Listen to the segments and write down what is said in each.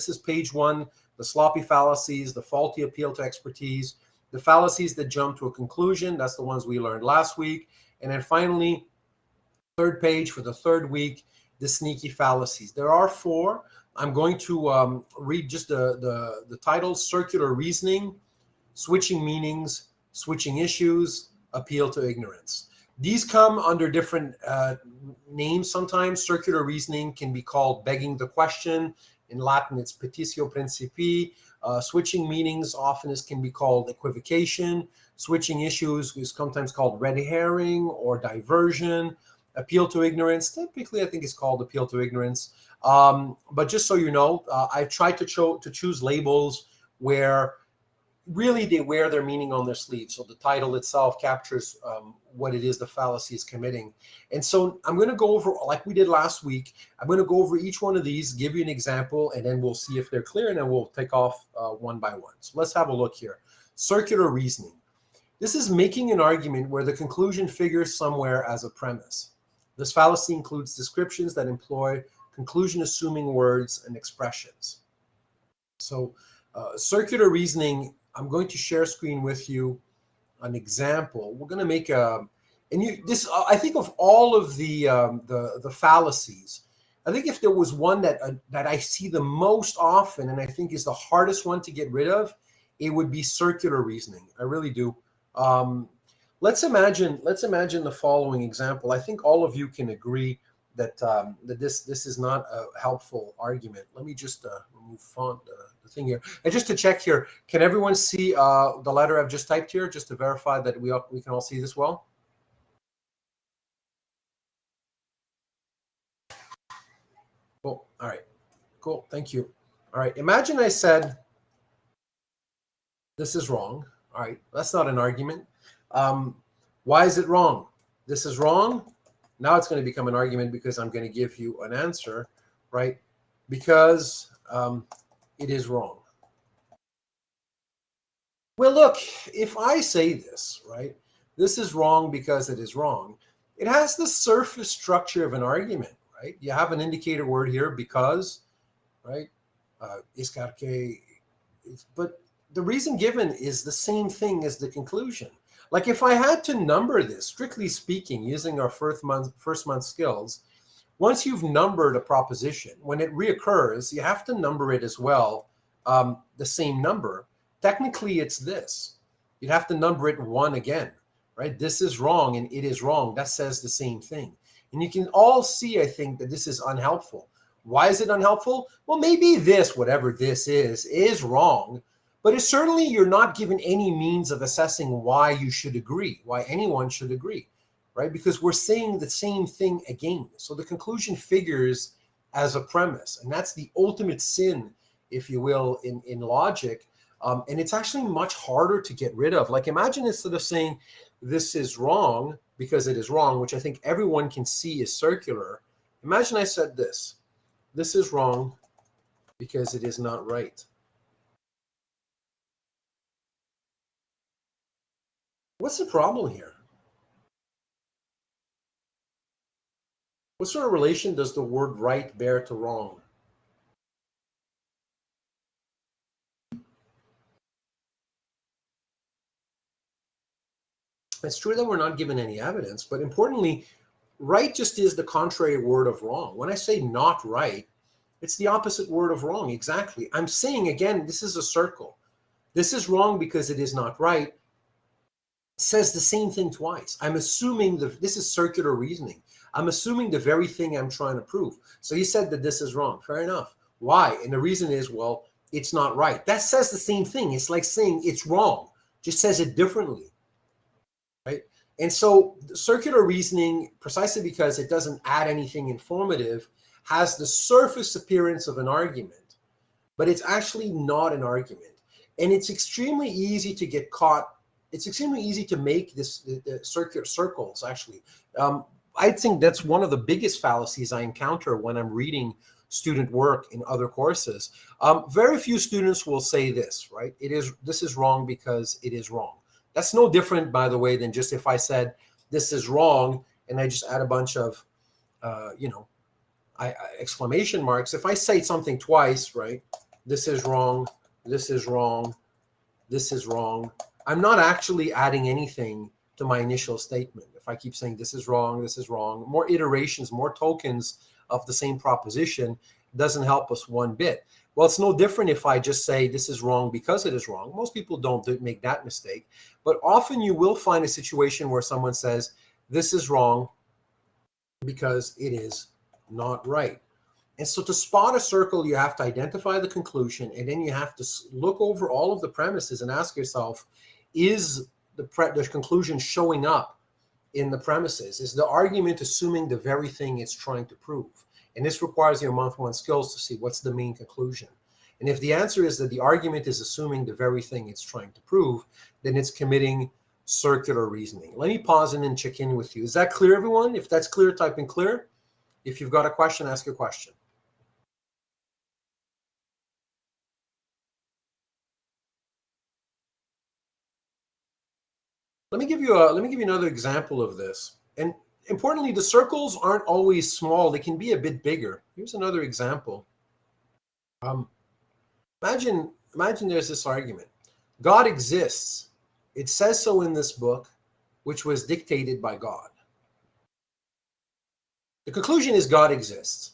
This is page 1, the sloppy fallacies, the faulty appeal to expertise, the fallacies that jump to a conclusion. That's the ones we learned last week. And then finally, third page for the third week, the sneaky fallacies. There are 4. I'm going to read just the titles: circular reasoning, switching meanings, switching issues, appeal to ignorance. These come under different names sometimes. Circular reasoning can be called begging the question. In Latin, it's petitio principii. Switching meanings often can be called equivocation. Switching issues is sometimes called red herring or diversion. Appeal to ignorance, typically I think it's called appeal to ignorance. But just so you know, I've tried to choose labels where really they wear their meaning on their sleeve. So the title itself captures what it is the fallacy is committing. And so I'm going to go over, like we did last week, I'm going to go over each one of these, give you an example, and then we'll see if they're clear, and then we'll take off one by one. So let's have a look here. Circular reasoning. This is making an argument where the conclusion figures somewhere as a premise. This fallacy includes descriptions that employ conclusion-assuming words and expressions. So circular reasoning, I'm going to share screen with you an example. We're going to make a, and this, I think of all of the fallacies, I think if there was one that I see the most often, and I think is the hardest one to get rid of, it would be circular reasoning. I really do. Let's imagine the following example. I think all of you can agree that that this is not a helpful argument. Let me just remove the thing here. And just to check here, can everyone see the letter I've just typed here, just to verify that we can all see this well? Cool. All right. Cool. Thank you. All right. Imagine I said, this is wrong. All right. That's not an argument. Why is it wrong? This is wrong. Now it's going to become an argument because I'm going to give you an answer, right? Because it is wrong. Well, look, if I say this, right, this is wrong because it is wrong, it has the surface structure of an argument, right? You have an indicator word here, because, right? But the reason given is the same thing as the conclusion. Like if I had to number this, strictly speaking, using our first month skills, once you've numbered a proposition, when it reoccurs, you have to number it as well, the same number. Technically, it's this. You'd have to number it 1 again, right? This is wrong and it is wrong. That says the same thing. And you can all see, I think, that this is unhelpful. Why is it unhelpful? Well, maybe this, whatever this is wrong. But it's certainly, you're not given any means of assessing why you should agree, why anyone should agree, right? Because we're saying the same thing again. So the conclusion figures as a premise. And that's the ultimate sin, if you will, in logic. And it's actually much harder to get rid of. Like imagine instead of saying this is wrong because it is wrong, which I think everyone can see is circular. Imagine I said this is wrong because it is not right. What's the problem here? What sort of relation does the word right bear to wrong? It's true that we're not given any evidence, but importantly, right just is the contrary word of wrong. When I say not right, it's the opposite word of wrong. Exactly. I'm saying, again, this is a circle. This is wrong because it is not right. Says the same thing twice. I'm assuming this is circular reasoning. I'm assuming the very thing I'm trying to prove. So he said that this is wrong. Fair enough. Why? And the reason is, well, it's not right. That says the same thing. It's like saying it's wrong, just says it differently, right? And so circular reasoning, precisely because it doesn't add anything informative, has the surface appearance of an argument, but it's actually not an argument. And it's extremely easy to get caught. It's extremely easy to make the circular circles, actually. I think that's one of the biggest fallacies I encounter when I'm reading student work in other courses. Very few students will say this, right? This is wrong because it is wrong. That's no different, by the way, than just if I said this is wrong and I just add a bunch of, exclamation marks. If I say something twice, right? this is wrong, this is wrong, this is wrong, I'm not actually adding anything to my initial statement. If I keep saying this is wrong, more iterations, more tokens of the same proposition doesn't help us one bit. Well, it's no different if I just say this is wrong because it is wrong. Most people don't make that mistake, but often you will find a situation where someone says this is wrong because it is not right. And so to spot a circle, you have to identify the conclusion, and then you have to look over all of the premises and ask yourself, is the conclusion showing up in the premises? Is the argument assuming the very thing it's trying to prove? And this requires your month one skills to see what's the main conclusion. And if the answer is that the argument is assuming the very thing it's trying to prove, then it's committing circular reasoning. Let me pause and then check in with you. Is that clear, everyone? If that's clear, type in clear. If you've got a question, ask your question. Let me give you another example of this. And importantly, the circles aren't always small. They can be a bit bigger. Here's another example. Imagine there's this argument. God exists. It says so in this book, which was dictated by God. The conclusion is God exists.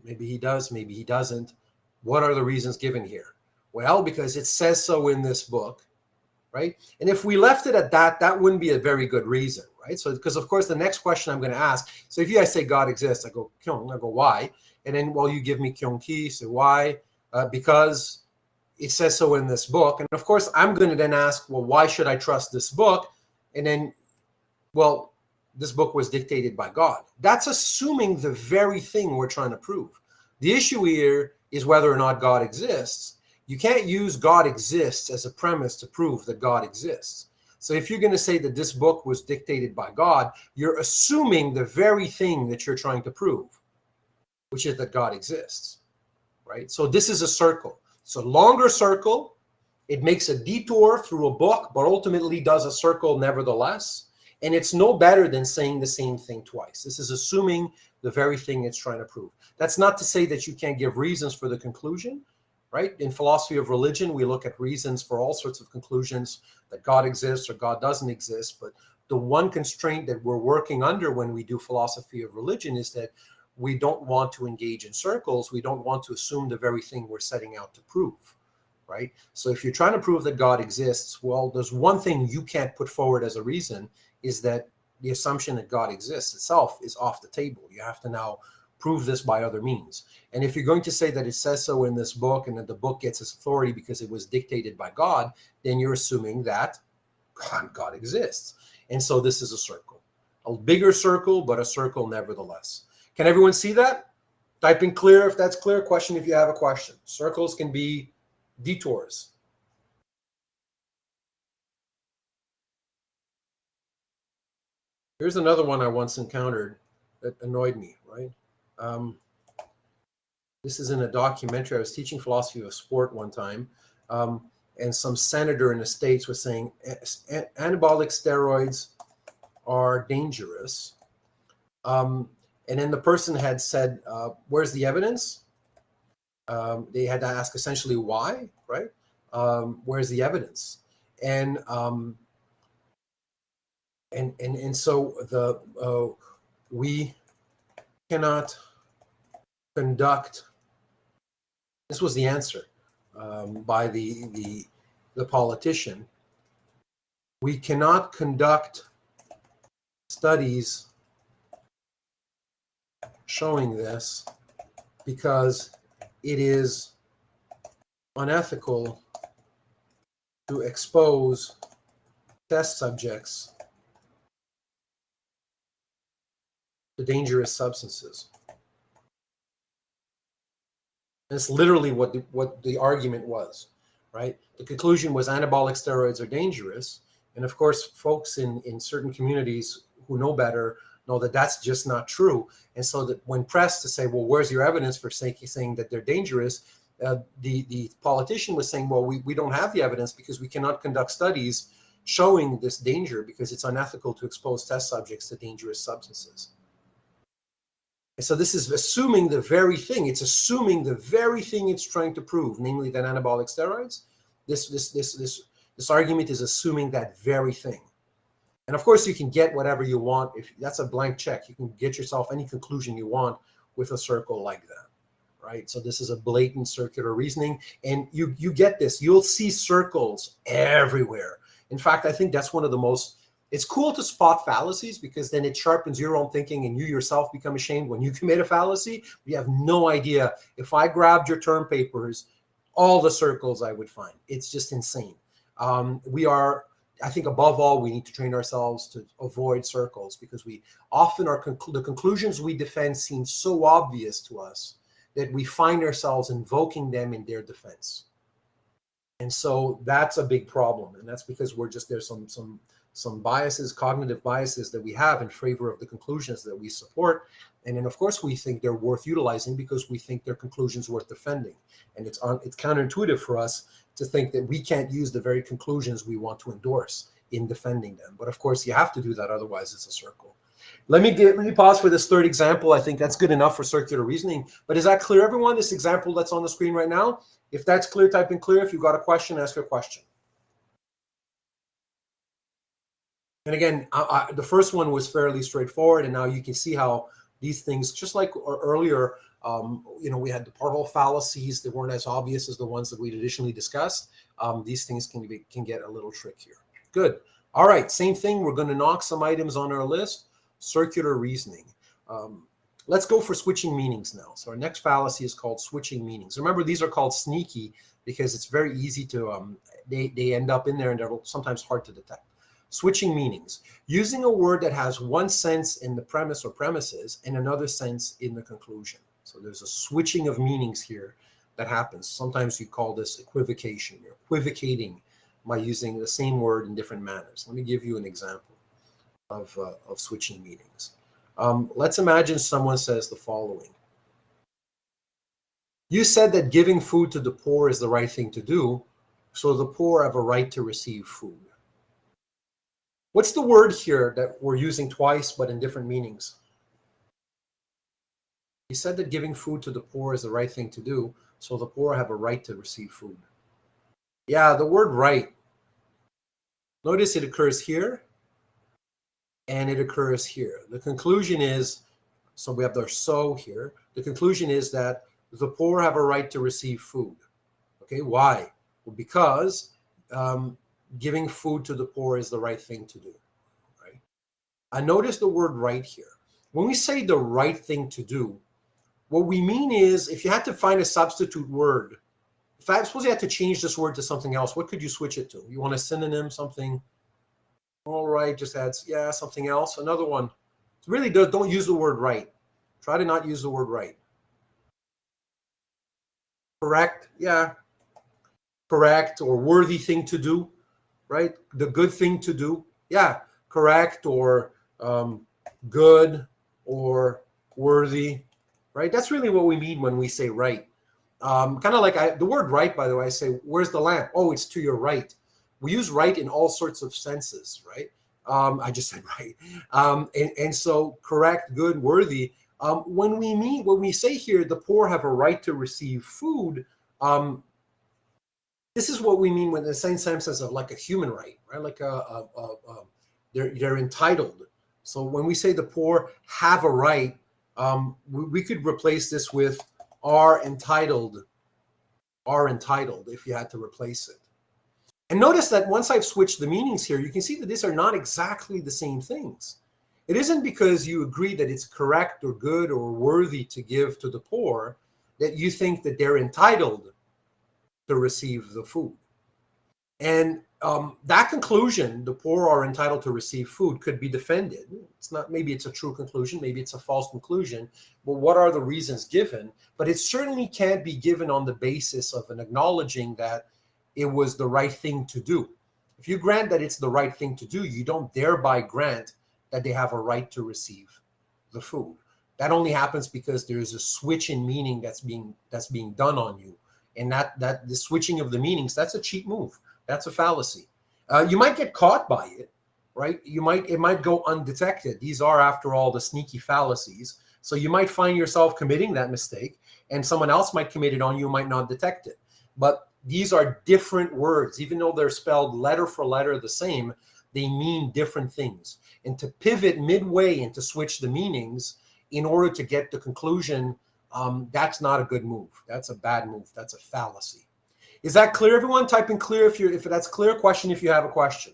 Maybe he does, maybe he doesn't. What are the reasons given here? Well, because it says so in this book, right? And if we left it at that, that wouldn't be a very good reason, right? So, because of course, the next question I'm going to ask, so if you guys say God exists, I go, Kyung, I go, why? And then, well, you give me Kyung Ki, so why? Because it says so in this book. And of course, I'm going to then ask, well, why should I trust this book? And then, well, this book was dictated by God. That's assuming the very thing we're trying to prove. The issue here is whether or not God exists. You can't use God exists as a premise to prove that God exists. So if you're going to say that this book was dictated by God, you're assuming the very thing that you're trying to prove, which is that God exists, right? So this is a circle. It's a longer circle. It makes a detour through a book, but ultimately does a circle nevertheless. And it's no better than saying the same thing twice. This is assuming the very thing it's trying to prove. That's not to say that you can't give reasons for the conclusion, right? In philosophy of religion, we look at reasons for all sorts of conclusions, that God exists or God doesn't exist. But the one constraint that we're working under when we do philosophy of religion is that we don't want to engage in circles. We don't want to assume the very thing we're setting out to prove, right? So if you're trying to prove that God exists, well, there's one thing you can't put forward as a reason, is that the assumption that God exists itself is off the table. You have to now prove this by other means. And if you're going to say that it says so in this book and that the book gets its authority because it was dictated by God, then you're assuming that God exists. And so this is a circle, a bigger circle, but a circle nevertheless. Can everyone see that? Type in clear if that's clear. Question if you have a question. Circles can be detours. Here's another one I once encountered that annoyed me, right? This is in a documentary. I was teaching philosophy of sport one time, and some senator in the States was saying anabolic steroids are dangerous. And then the person had said, where's the evidence? They had to ask essentially why, right? Where's the evidence? And so we cannot conduct. This was the answer by the politician. We cannot conduct studies showing this because it is unethical to expose test subjects to dangerous substances. And it's literally what the argument was, right? The conclusion was anabolic steroids are dangerous. And of course, folks in certain communities who know better know that that's just not true. And so that when pressed to say, well, where's your evidence for saying that they're dangerous? The politician was saying, well, we don't have the evidence because we cannot conduct studies showing this danger because it's unethical to expose test subjects to dangerous substances. And so this is assuming the very thing. It's assuming the very thing it's trying to prove, namely that anabolic steroids. This argument is assuming that very thing. And of course, you can get whatever you want. If that's a blank check, you can get yourself any conclusion you want with a circle like that, right? So this is a blatant circular reasoning, and you get this. You'll see circles everywhere. In fact, I think that's one of the most. It's cool to spot fallacies because then it sharpens your own thinking, and you yourself become ashamed when you commit a fallacy. You have no idea. If I grabbed your term papers, all the circles I would find. It's just insane. I think above all, we need to train ourselves to avoid circles because we often are the conclusions we defend seem so obvious to us that we find ourselves invoking them in their defense. And so that's a big problem. And that's because there's some biases, cognitive biases that we have in favor of the conclusions that we support. And then, of course, we think they're worth utilizing because we think their conclusions worth defending. And it's counterintuitive for us to think that we can't use the very conclusions we want to endorse in defending them. But of course, you have to do that. Otherwise, it's a circle. Let me pause for this third example. I think that's good enough for circular reasoning. But is that clear, everyone? This example that's on the screen right now? If that's clear, type in clear. If you've got a question, ask your question. And again, the first one was fairly straightforward, and now you can see how these things, just like earlier, we had the partial fallacies that weren't as obvious as the ones that we'd additionally discussed. These things can get a little trickier. Good. All right, same thing. We're going to knock some items on our list. Circular reasoning. Let's go for switching meanings now. So our next fallacy is called switching meanings. Remember, these are called sneaky because it's very easy to, they end up in there and they're sometimes hard to detect. Switching meanings, using a word that has one sense in the premise or premises and another sense in the conclusion. So there's a switching of meanings here that happens. Sometimes you call this equivocation. You're equivocating by using the same word in different manners. Let me give you an example of switching meanings. Let's imagine someone says the following. You said that giving food to the poor is the right thing to do, so the poor have a right to receive food. What's the word here that we're using twice but in different meanings? He said that giving food to the poor is the right thing to do, so the poor have a right to receive food. Yeah, the word right. Notice it occurs here and it occurs here. The conclusion is, so we have the so here. The conclusion is that the poor have a right to receive food. Okay, why? Well, because giving food to the poor is the right thing to do, right? I notice the word right here. When we say the right thing to do, what we mean is if you had to find a substitute word, if I suppose you had to change this word to something else, what could you switch it to? You want a synonym, something? All right, just adds, yeah, something else. Another one. Really, don't use the word right. Try to not use the word right. Correct, yeah. Correct or worthy thing to do, right? The good thing to do, yeah. Correct or good or worthy, right? That's really what we mean when we say right. Kind of like the word right, by the way, I say, where's the lamp? Oh, it's to your right. We use right in all sorts of senses, right? I just said right. And so correct, good, worthy. When we say here, the poor have a right to receive food, this is what we mean when the same sense of like a human right, right? Like they're entitled. So when we say the poor have a right, we could replace this with are entitled if you had to replace it. And notice that once I've switched the meanings here, you can see that these are not exactly the same things. It isn't because you agree that it's correct or good or worthy to give to the poor that you think that they're entitled to receive the food. And that conclusion, the poor are entitled to receive food, could be defended. It's not, maybe it's a true conclusion, maybe it's a false conclusion, but what are the reasons given? But it certainly can't be given on the basis of an acknowledging that it was the right thing to do. If you grant that it's the right thing to do, you don't thereby grant that they have a right to receive the food. That only happens because there's a switch in meaning that's being done on you. And that the switching of the meanings, that's a cheap move. That's a fallacy. You might get caught by it, right? It might go undetected. These are, after all, the sneaky fallacies. So you might find yourself committing that mistake, and someone else might commit it on you, might not detect it. But these are different words. Even though they're spelled letter for letter the same, they mean different things. And to pivot midway and to switch the meanings in order to get the conclusion, that's not a good move. That's a bad move. That's a fallacy. Is that clear, everyone? Type in clear if that's clear. Question if you have a question.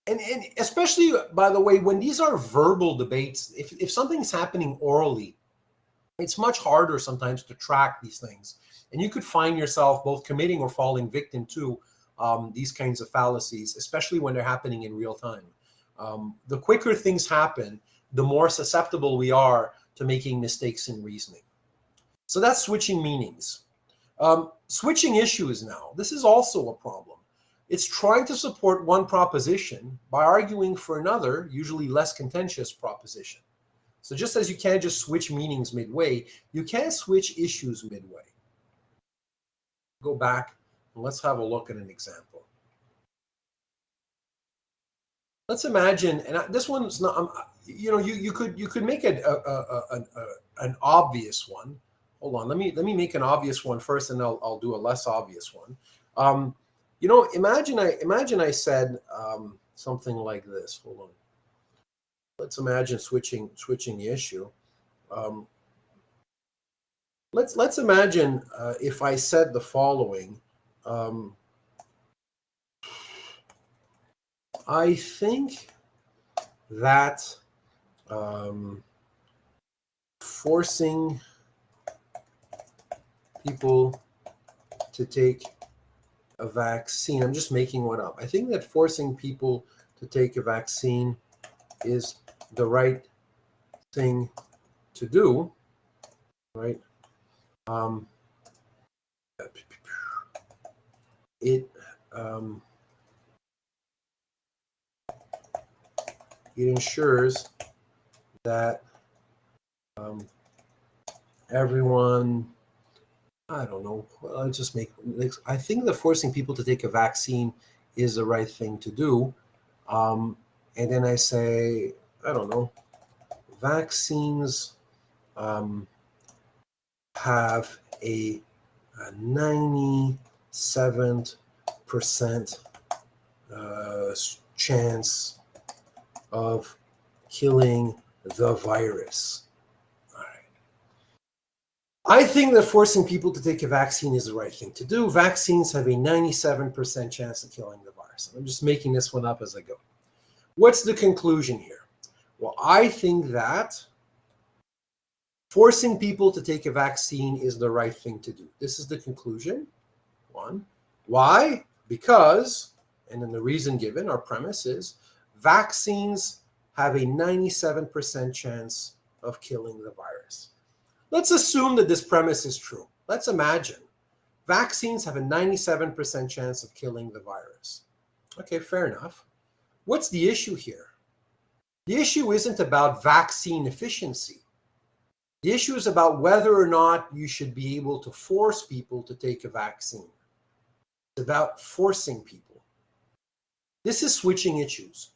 And especially, by the way, when these are verbal debates, if something's happening orally, it's much harder sometimes to track these things. And you could find yourself both committing or falling victim to these kinds of fallacies, especially when they're happening in real time. The quicker things happen, the more susceptible we are to making mistakes in reasoning. So that's switching meanings. Switching issues now. This is also a problem. It's trying to support one proposition by arguing for another, usually less contentious proposition. So just as you can't just switch meanings midway, you can't switch issues midway. Go back and let's have a look at an example. Let's imagine, and this one's not, you could make it an obvious one. Hold on, let me make an obvious one first, and I'll do a less obvious one. Imagine I said something like this. Hold on. Let's imagine switching the issue. Let's imagine if I said the following. I think that forcing people to take a vaccine, I'm just making one up. I think that forcing people to take a vaccine is the right thing to do, right? It ensures that everyone, I don't know, I'll just make, I think that forcing people to take a vaccine is the right thing to do. And then I say, I don't know, vaccines have a 97% chance of killing the virus. All right. I think that forcing people to take a vaccine is the right thing to do. Vaccines have a 97% chance of killing the virus. I'm just making this one up as I go. What's the conclusion here? Well, I think that forcing people to take a vaccine is the right thing to do. This is the conclusion. One. Why? Because, and then the reason given, our premise is, vaccines have a 97% chance of killing the virus. Let's assume that this premise is true. Let's imagine vaccines have a 97% chance of killing the virus. Okay, fair enough. What's the issue here? The issue isn't about vaccine efficiency. The issue is about whether or not you should be able to force people to take a vaccine. It's about forcing people. This is switching issues.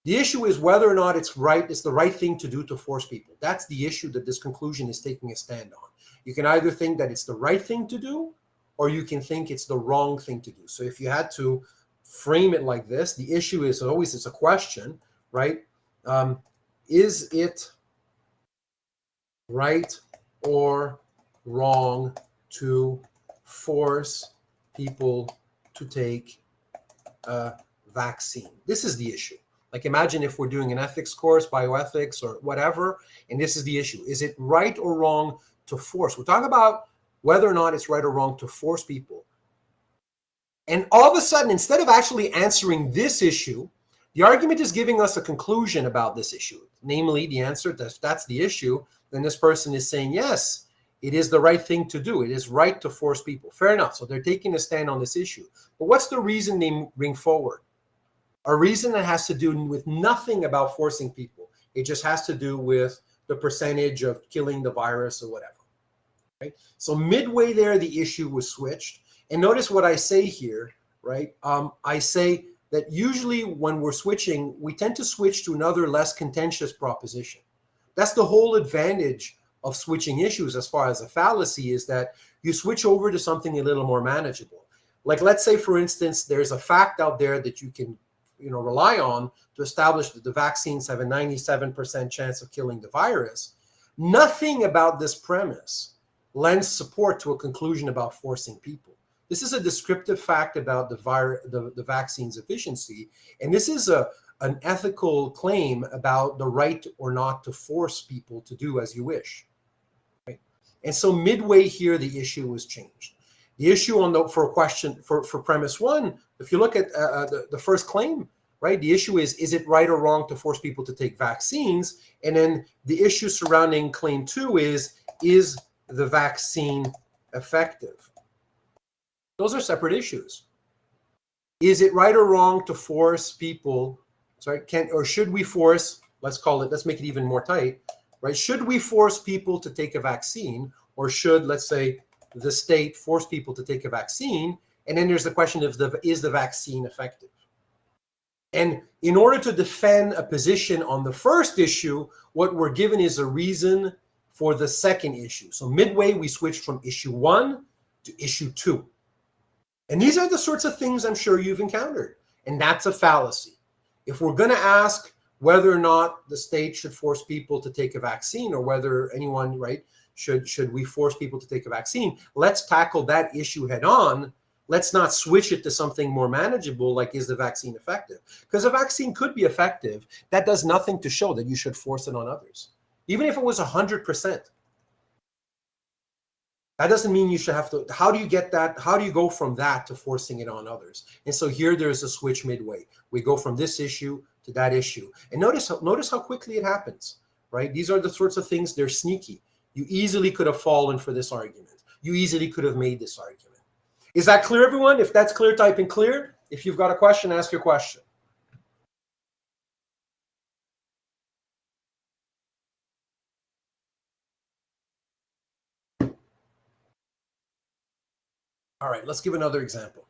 The issue is whether or not it's the right thing to do to force people. That's the issue that this conclusion is taking a stand on. You can either think that it's the right thing to do, or you can think it's the wrong thing to do. So if you had to frame it like this, the issue is always, it's a question, right? Is it right or wrong to force people to take a vaccine? This is the issue. Like, imagine if we're doing an ethics course, bioethics or whatever, and this is the issue. Is it right or wrong to force? We're talking about whether or not it's right or wrong to force people. And all of a sudden, instead of actually answering this issue, the argument is giving us a conclusion about this issue. Namely, the answer, if that's the issue, then this person is saying, yes, it is the right thing to do. It is right to force people. Fair enough. So they're taking a stand on this issue. But what's the reason they bring forward? A reason that has to do with nothing about forcing people. It just has to do with the percentage of killing the virus or whatever. Right? So midway there, the issue was switched. And notice what I say here, right? I say that usually when we're switching, we tend to switch to another less contentious proposition. That's the whole advantage of switching issues as far as a fallacy, is that you switch over to something a little more manageable. Like, let's say, for instance, there's a fact out there that you can rely on to establish that the vaccines have a 97% chance of killing the virus. Nothing about this premise lends support to a conclusion about forcing people. This is a descriptive fact about the vaccine's efficiency, and this is an ethical claim about the right or not to force people to do as you wish. Right? And so midway here, the issue was changed. The issue for premise one, if you look at the first claim, right? The issue is it right or wrong to force people to take vaccines? And then the issue surrounding claim two is the vaccine effective? Those are separate issues. Is it right or wrong to force people, should we force, let's make it even more tight, right? Should we force people to take a vaccine, or should, let's say, the state force people to take a vaccine? And then there's the question of is the vaccine effective? And in order to defend a position on the first issue, what we're given is a reason for the second issue. So midway, we switched from issue 1 to issue 2. And these are the sorts of things I'm sure you've encountered. And that's a fallacy. If we're going to ask whether or not the state should force people to take a vaccine, or whether anyone, right, should we force people to take a vaccine, let's tackle that issue head on. Let's not switch it to something more manageable, like, is the vaccine effective? Because a vaccine could be effective. That does nothing to show that you should force it on others. Even if it was 100%. That doesn't mean you should have to. How do you get that? How do you go from that to forcing it on others? And so here there's a switch midway. We go from this issue to that issue. And notice how quickly it happens, right? These are the sorts of things, they're sneaky. You easily could have fallen for this argument. You easily could have made this argument. Is that clear, everyone? If that's clear, type in clear. If you've got a question, ask your question. All right, let's give another example.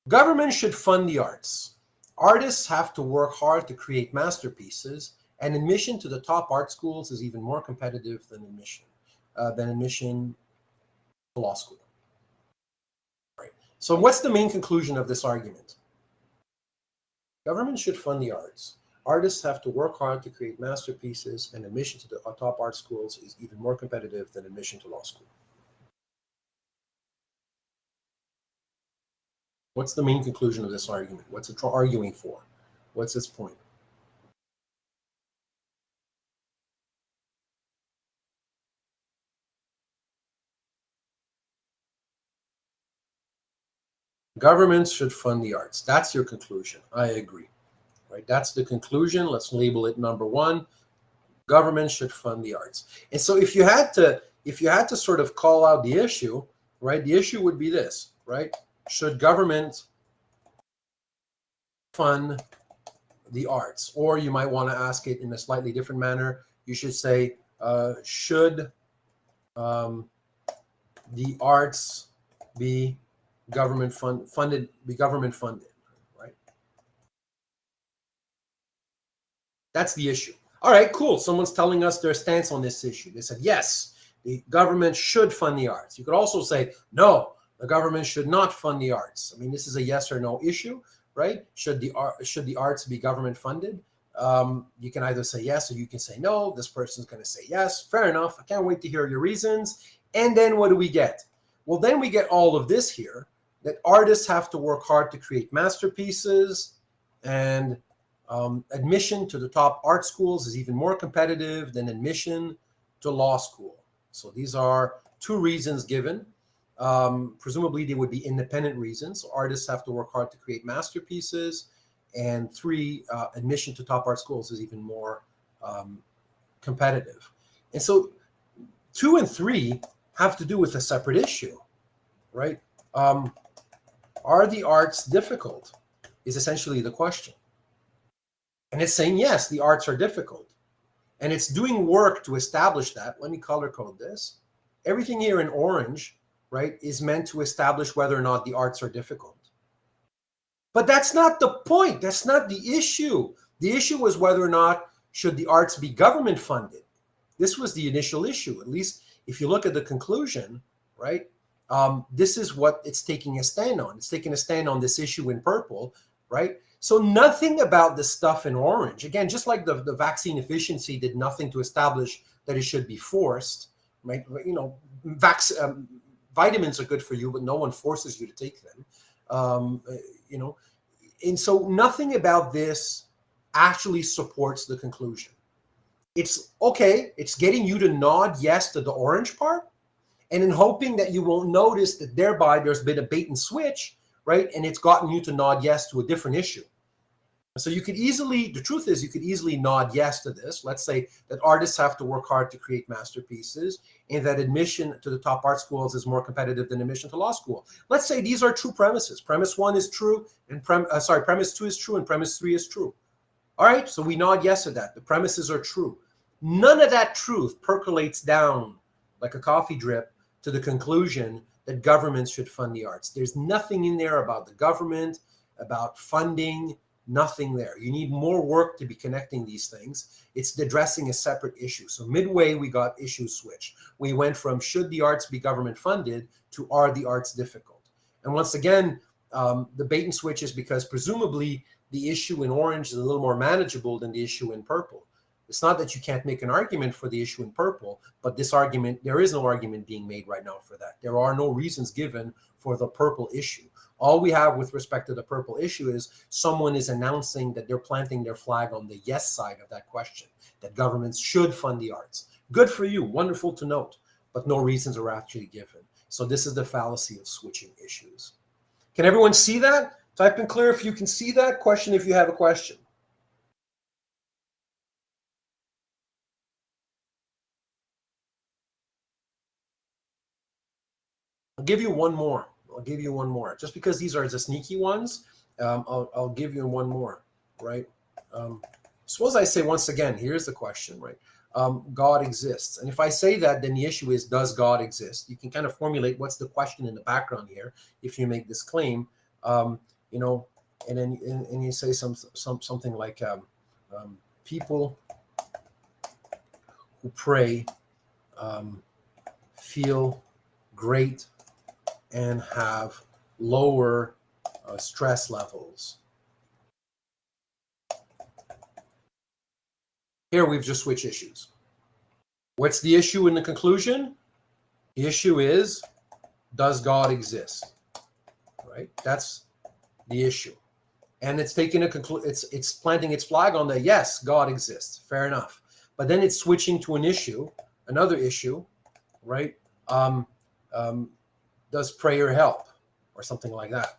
Government should fund the arts. Artists have to work hard to create masterpieces, and admission to the top art schools is even more competitive than admission to law school. Right. So what's the main conclusion of this argument? Government should fund the arts. Artists have to work hard to create masterpieces, and admission to the top art schools is even more competitive than admission to law school. What's the main conclusion of this argument? What's it arguing for? What's its point? Governments should fund the arts. That's your conclusion. I agree. Right? That's the conclusion. Let's label it number 1. Government should fund the arts. And so if you had to sort of call out the issue, right? The issue would be this, right? Should government fund the arts? Or you might want to ask it in a slightly different manner. You should say, should the arts be government funded, right? That's the issue. All right, cool. Someone's telling us their stance on this issue. They said, yes, the government should fund the arts. You could also say, no, the government should not fund the arts. I mean, this is a yes or no issue, right? Should the arts be government funded? You can either say yes or you can say no. This person's going to say yes. Fair enough. I can't wait to hear your reasons. And then what do we get? Well, then we get all of this here, that artists have to work hard to create masterpieces, and admission to the top art schools is even more competitive than admission to law school. So these are 2 reasons given. Presumably they would be independent reasons. So artists have to work hard to create masterpieces, and 3, admission to top art schools is even more competitive. And so 2 and 3 have to do with a separate issue, right? Are the arts difficult? Is essentially the question. And it's saying, yes, the arts are difficult. And it's doing work to establish that. Let me color code this. Everything here in orange right, is meant to establish whether or not the arts are difficult. But that's not the point. That's not the issue. The issue was whether or not should the arts be government funded. This was the initial issue. At least if you look at the conclusion, right? This is what it's taking a stand on. It's taking a stand on this issue in purple, right? So nothing about the stuff in orange. Again, just like the vaccine efficiency did nothing to establish that it should be forced, right? You know, vitamins are good for you, but no one forces you to take them. You know, and so nothing about this actually supports the conclusion. It's okay, it's getting you to nod yes to the orange part, and in hoping that you won't notice that thereby there's been a bait and switch, right? And it's gotten you to nod yes to a different issue. So you could easily, the truth is, you could easily nod yes to this. Let's say that artists have to work hard to create masterpieces, and that admission to the top art schools is more competitive than admission to law school. Let's say these are true premises. Premise one is true, and premise two is true, and premise three is true. All right, so we nod yes to that. The premises are true. None of that truth percolates down like a coffee drip to the conclusion that governments should fund the arts. There's nothing in there about the government, about funding, nothing there. You need more work to be connecting these things. It's addressing a separate issue. So midway, we got issue switch. We went from should the arts be government funded to are the arts difficult? And once again, the bait and switch is because presumably the issue in orange is a little more manageable than the issue in purple. It's not that you can't make an argument for the issue in purple, but this argument, there is no argument being made right now for that. There are no reasons given for the purple issue. All we have with respect to the purple issue is someone is announcing that they're planting their flag on the yes side of that question, that governments should fund the arts. Good for you, wonderful to note, but no reasons are actually given. So this is the fallacy of switching issues. Can everyone see that? Type in clear if you can see that. Question if you have a question. I'll give you one more. I'll give you one more. Just because these are the sneaky ones, I'll give you one more, right? Suppose I say once again, here's the question, right? God exists. And if I say that, then the issue is, does God exist? You can kind of formulate what's the question in the background here if you make this claim, you know, and then and you say something like people who pray feel great and have lower stress levels. Here we've just switched issues. What's the issue in the conclusion? The issue is, does God exist? Right? That's the issue. And it's taking it's planting its flag on the yes, God exists. Fair enough. But then it's switching to an issue, another issue, right? Does prayer help? Or something like that.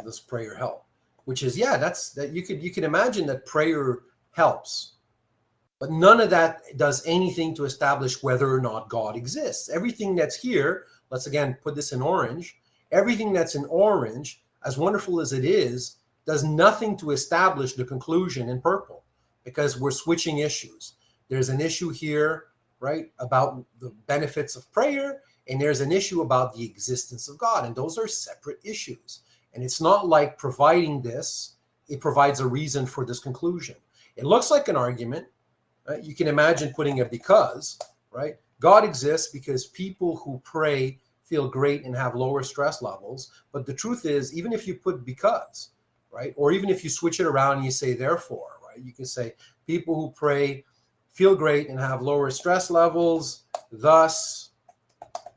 Does prayer help? Which is, yeah, that's that you could imagine that prayer helps. But none of that does anything to establish whether or not God exists. Everything that's here, let's again put this in orange, everything that's in orange, as wonderful as it is, does nothing to establish the conclusion in purple, because we're switching issues. There's an issue here, right, about the benefits of prayer, and there's an issue about the existence of God, and those are separate issues. And it's not like providing this, it provides a reason for this conclusion. It looks like an argument. Right? You can imagine putting a because, right? God exists because people who pray feel great and have lower stress levels. But the truth is, even if you put because, right? Or even if you switch it around and you say therefore, right? You can say people who pray feel great and have lower stress levels, thus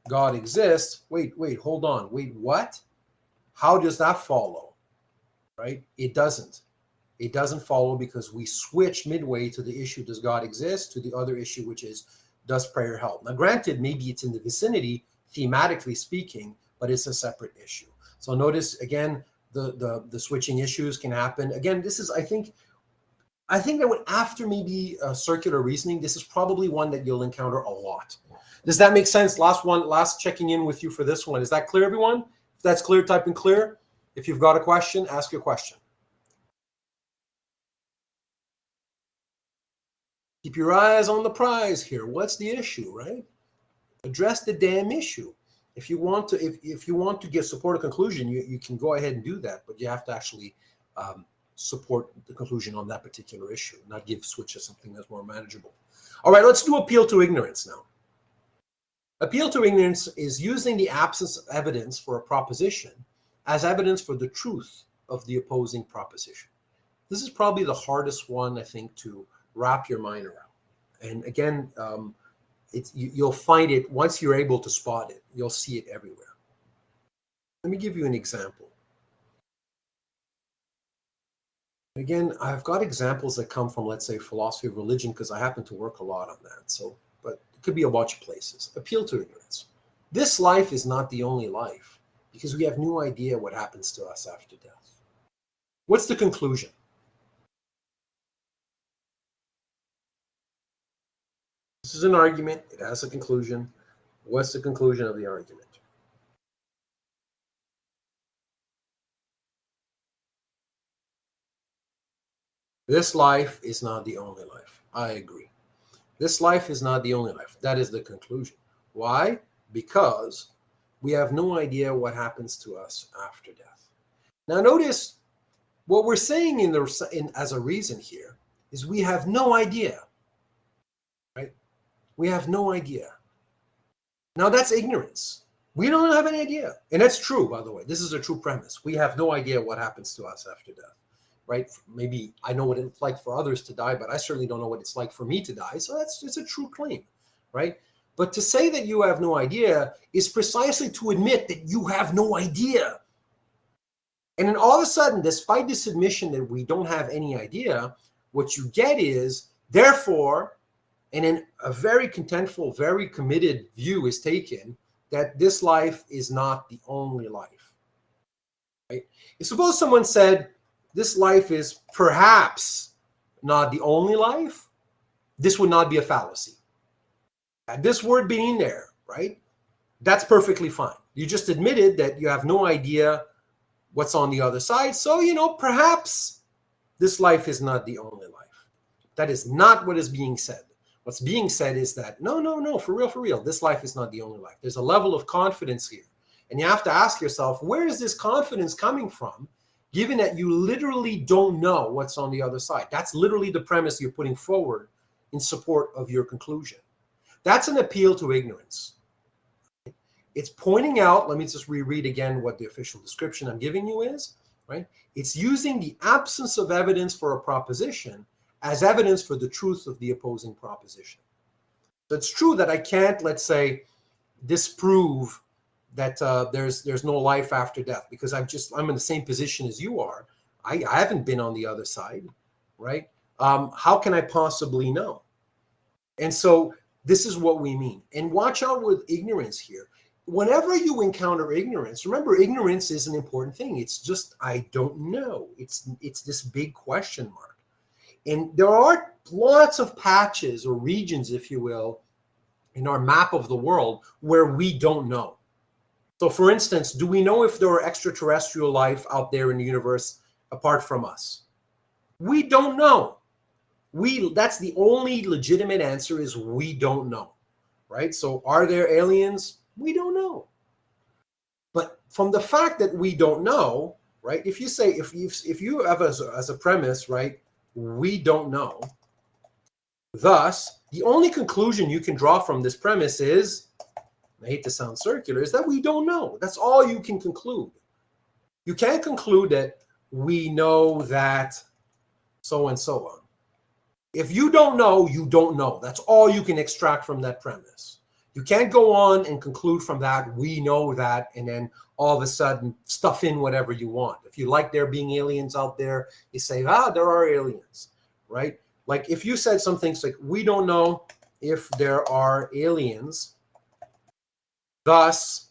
God exists. Wait, hold on. Wait, what? How does that follow? Right? It doesn't. It doesn't follow because we switch midway to the issue, does God exist, to the other issue, which is, does prayer help? Now, granted, maybe it's in the vicinity, thematically speaking, but it's a separate issue. So notice, again, the switching issues can happen. Again, this is, I think that after maybe circular reasoning, this is probably one that you'll encounter a lot. Does that make sense? Last checking in with you for this one. Is that clear, everyone? If that's clear, type in clear. If you've got a question, ask your question. Keep your eyes on the prize here. What's the issue, right? Address the damn issue. If you want to, if you want to get support a conclusion, you can go ahead and do that, but you have to actually support the conclusion on that particular issue, not switch to something that's more manageable. All right, let's do appeal to ignorance now. Appeal to ignorance is using the absence of evidence for a proposition as evidence for the truth of the opposing proposition. This is probably the hardest one, I think, to wrap your mind around. And again, you'll find it once you're able to spot it. You'll see it everywhere. Let me give you an example. Again, I've got examples that come from, let's say, philosophy of religion, because I happen to work a lot on that. So, but it could be a bunch of places. Appeal to ignorance. This life is not the only life, because we have no idea what happens to us after death. What's the conclusion? This is an argument. It has a conclusion. What's the conclusion of the argument? This life is not the only life. I agree. This life is not the only life. That is the conclusion. Why? Because we have no idea what happens to us after death. Now notice what we're saying as a reason here is we have no idea. Right? We have no idea. Now that's ignorance. We don't have any idea. And that's true, by the way. This is a true premise. We have no idea what happens to us after death. Right? Maybe I know what it's like for others to die, but I certainly don't know what it's like for me to die. So it's a true claim, right? But to say that you have no idea is precisely to admit that you have no idea. And then all of a sudden, despite this admission that we don't have any idea, what you get is, therefore, and then a very contentful, very committed view is taken that this life is not the only life. Right? If suppose someone said, this life is perhaps not the only life, this would not be a fallacy. And this word being there, right? That's perfectly fine. You just admitted that you have no idea what's on the other side. So, perhaps this life is not the only life. That is not what is being said. What's being said is that, no, for real, this life is not the only life. There's a level of confidence here. And you have to ask yourself, where is this confidence coming from, given that you literally don't know what's on the other side? That's literally the premise you're putting forward in support of your conclusion. That's an appeal to ignorance. It's pointing out, let me just reread again what the official description I'm giving you is, right? It's using the absence of evidence for a proposition as evidence for the truth of the opposing proposition. So it's true that I can't, let's say, disprove that there's no life after death, because I'm in the same position as you are. I haven't been on the other side, right? How can I possibly know? And so this is what we mean. And watch out with ignorance here. Whenever you encounter ignorance, remember, ignorance is an important thing. It's just, I don't know. It's this big question mark. And there are lots of patches or regions, if you will, in our map of the world where we don't know. So for instance, do we know if there are extraterrestrial life out there in the universe apart from us? We don't know. That's the only legitimate answer, is we don't know, right? So are there aliens? We don't know. But from the fact that we don't know, right? If you say, if you have as a premise, right, we don't know, thus the only conclusion you can draw from this premise is, I hate to sound circular, is that we don't know. That's all you can conclude. You can't conclude that we know that so and so on. If you don't know, you don't know. That's all you can extract from that premise. You can't go on and conclude from that, we know that, and then all of a sudden stuff in whatever you want. If you like there being aliens out there, you say, there are aliens, right? Like if you said some things like, we don't know if there are aliens, thus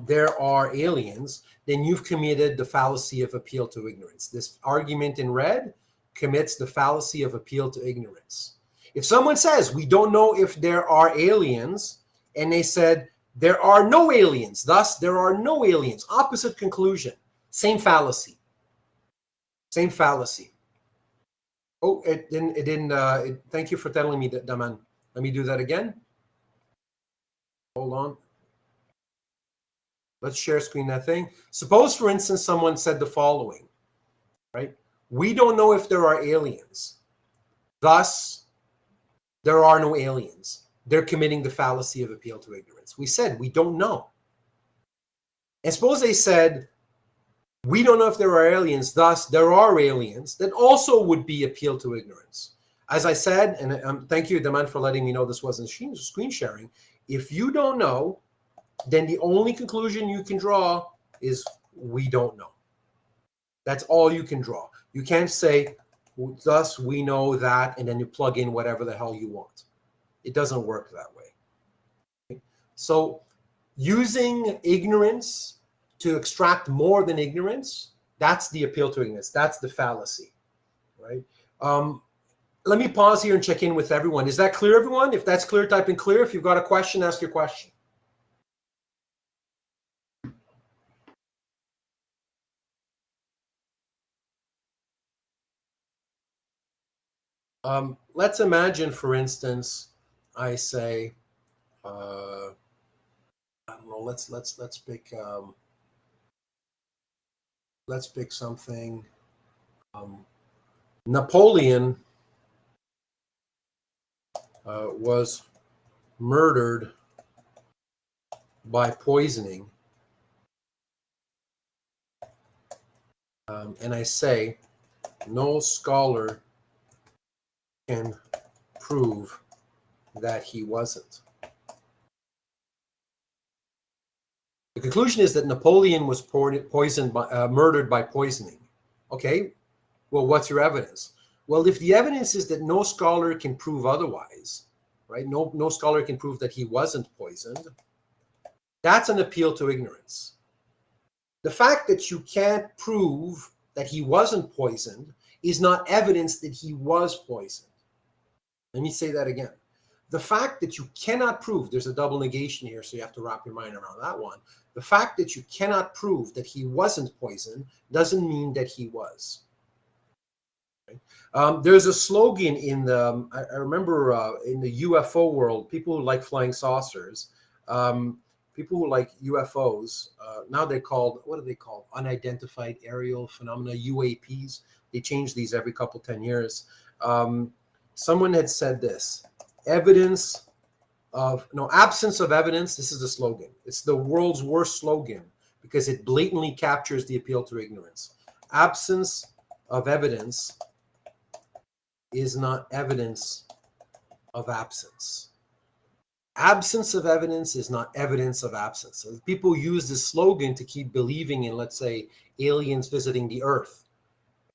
there are aliens, then you've committed the fallacy of appeal to ignorance. This argument in red commits the fallacy of appeal to ignorance. If someone says, we don't know if there are aliens, and they said, there are no aliens, thus there are no aliens, opposite conclusion, same fallacy. Same fallacy. Oh, it didn't, thank you for telling me that, Daman. Let me do that again. Hold on. Let's share screen that thing. Suppose, for instance, someone said the following, right? We don't know if there are aliens. Thus, there are no aliens. They're committing the fallacy of appeal to ignorance. We said we don't know. And suppose they said, we don't know if there are aliens, thus there are aliens, that also would be appeal to ignorance. As I said, and thank you, Daman, for letting me know this wasn't screen sharing. If you don't know, then the only conclusion you can draw is we don't know. That's all you can draw. You can't say, thus we know that, and then you plug in whatever the hell you want. It doesn't work that way. Okay? So using ignorance to extract more than ignorance, that's the appeal to ignorance. That's the fallacy, right? Let me pause here and check in with everyone. Is that clear, everyone? If that's clear, type in clear. If you've got a question, ask your question. Let's imagine, for instance, I say, I don't know. Let's pick something. Napoleon was murdered by poisoning, and I say, no scholar can prove that he wasn't. The conclusion is that Napoleon was murdered by poisoning. Okay, well, what's your evidence? Well, if the evidence is that no scholar can prove otherwise, right? No scholar can prove that he wasn't poisoned. That's an appeal to ignorance. The fact that you can't prove that he wasn't poisoned is not evidence that he was poisoned. Let me say that again. The fact that you cannot prove, there's a double negation here, so you have to wrap your mind around that one. The fact that you cannot prove that he wasn't poisoned doesn't mean that he was. There's a slogan in the, I remember in the UFO world, people who like flying saucers, people who like UFOs, now they're called, what are they called? Unidentified aerial phenomena, UAPs. They change these every 10 years. Someone had said this, absence of evidence, this is the slogan. It's the world's worst slogan because it blatantly captures the appeal to ignorance. Absence of evidence is not evidence of absence. Absence of evidence is not evidence of absence. So people use this slogan to keep believing in, let's say, aliens visiting the earth.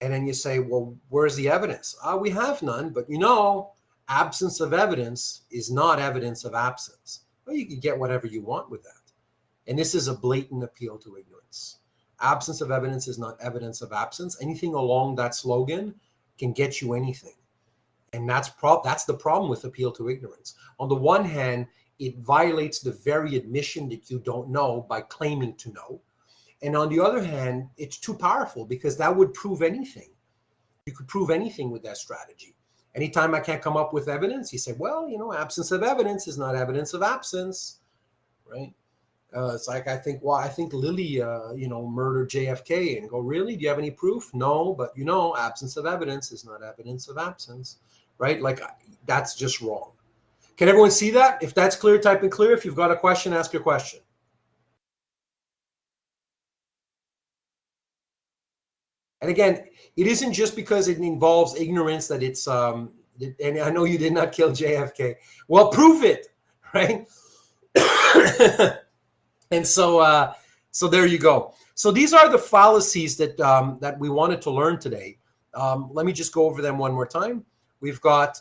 And then you say, well, where's the evidence? We have none, but absence of evidence is not evidence of absence. Well, you can get whatever you want with that. And this is a blatant appeal to ignorance. Absence of evidence is not evidence of absence. Anything along that slogan can get you anything. And that's the problem with appeal to ignorance. On the one hand, it violates the very admission that you don't know by claiming to know. And on the other hand, it's too powerful because that would prove anything. You could prove anything with that strategy. Anytime I can't come up with evidence, you say, well, absence of evidence is not evidence of absence, right? It's like, I think Lily, murdered JFK, and go, really? Do you have any proof? No, but absence of evidence is not evidence of absence, right? Like, that's just wrong. Can everyone see that? If that's clear, type in clear. If you've got a question, ask your question. And again, it isn't just because it involves ignorance that it's, and I know you did not kill JFK. Well, prove it, right? And so there you go. So these are the fallacies that we wanted to learn today. Let me just go over them one more time. We've got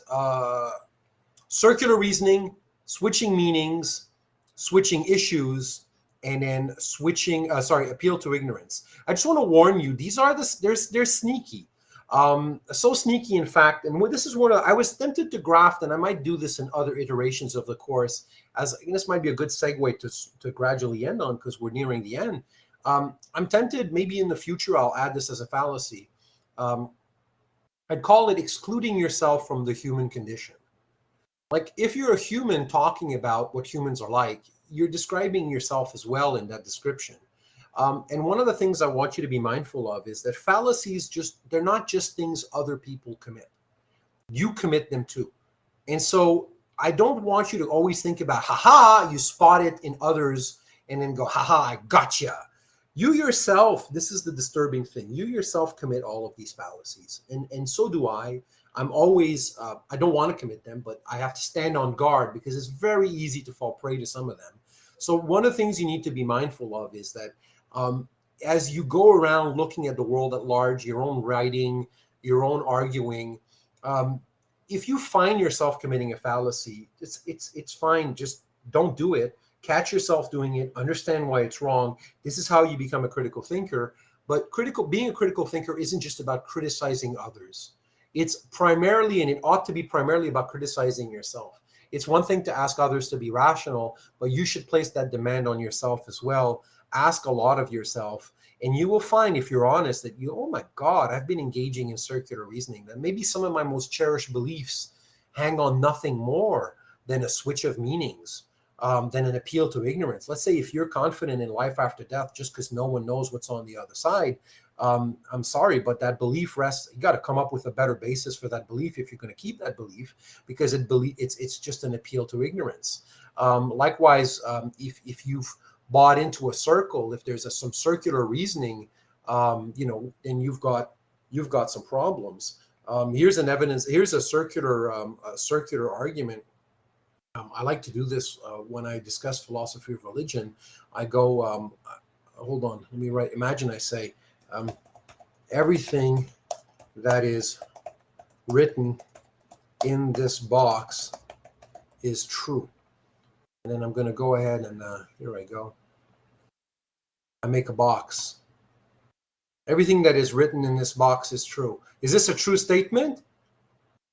circular reasoning, switching meanings, switching issues, and then appeal to ignorance. I just want to warn you, these are they're sneaky. So sneaky, in fact, and this is what I was tempted to graft, and I might do this in other iterations of the course, as this might be a good segue to gradually end on, because we're nearing the end. I'm tempted, maybe in the future, I'll add this as a fallacy. I'd call it excluding yourself from the human condition. Like, if you're a human talking about what humans are like, you're describing yourself as well in that description. And one of the things I want you to be mindful of is that fallacies they're not just things other people commit. You commit them too. And so I don't want you to always think about, haha, you spot it in others and then go, haha, I gotcha. You yourself, this is the disturbing thing. You yourself commit all of these fallacies. And so do I. I'm always, I don't want to commit them, but I have to stand on guard because it's very easy to fall prey to some of them. So one of the things you need to be mindful of is that as you go around looking at the world at large, your own writing, your own arguing, if you find yourself committing a fallacy, it's fine. Just don't do it. Catch yourself doing it. Understand why it's wrong. This is how you become a critical thinker. But being a critical thinker isn't just about criticizing others. It's primarily, and it ought to be primarily, about criticizing yourself. It's one thing to ask others to be rational, but you should place that demand on yourself as well. Ask a lot of yourself. And you will find, if you're honest, that oh my God, I've been engaging in circular reasoning. That maybe some of my most cherished beliefs hang on nothing more than a switch of meanings, than an appeal to ignorance. Let's say if you're confident in life after death just because no one knows what's on the other side, I'm sorry, but that belief rests. You got to come up with a better basis for that belief if you're going to keep that belief, because it's just an appeal to ignorance. Likewise, if you've bought into a circle, if there's some circular reasoning, then you've got some problems. Here's a circular argument. I like to do this when I discuss philosophy of religion. I go, hold on, let me write. Imagine I say, everything that is written in this box is true. And then I'm going to go ahead and here I go. I make a box. Everything that is written in this box is true. Is this a true statement?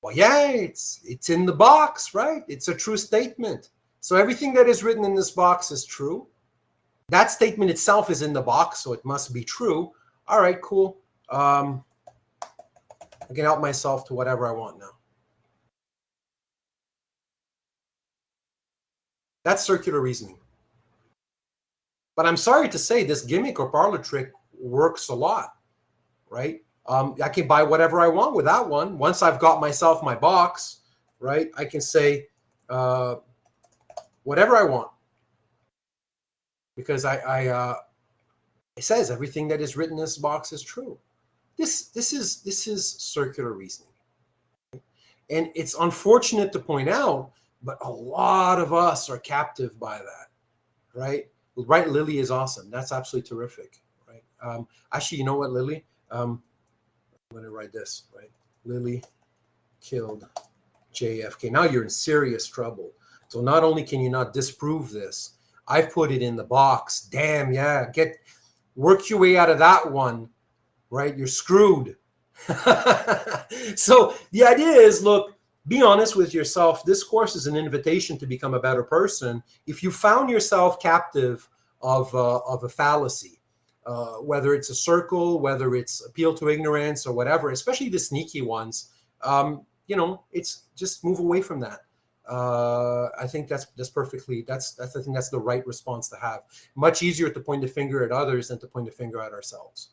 Well, yeah, it's in the box, right? It's a true statement. So everything that is written in this box is true. That statement itself is in the box, so it must be true. All right, cool. I can help myself to whatever I want now. That's circular reasoning. But I'm sorry to say, this gimmick or parlor trick works a lot, right? I can buy whatever I want with that one. Once I've got myself my box, right, I can say whatever I want, because it says everything that is written in this box is true. This is circular reasoning, and it's unfortunate to point out, but a lot of us are captive by that, right? Right, Lily is awesome. That's absolutely terrific, right? Actually, you know what, Lily? I'm going to write this, right? Lily killed JFK. Now you're in serious trouble. So not only can you not disprove this, I've put it in the box. Damn, yeah. Work your way out of that one, right? You're screwed. So the idea is, look, be honest with yourself. This course is an invitation to become a better person. If you found yourself captive of a fallacy, whether it's a circle, whether it's appeal to ignorance or whatever, especially the sneaky ones, it's just move away from that. I think that's perfectly, I think that's the right response to have. Much easier to point the finger at others than to point the finger at ourselves.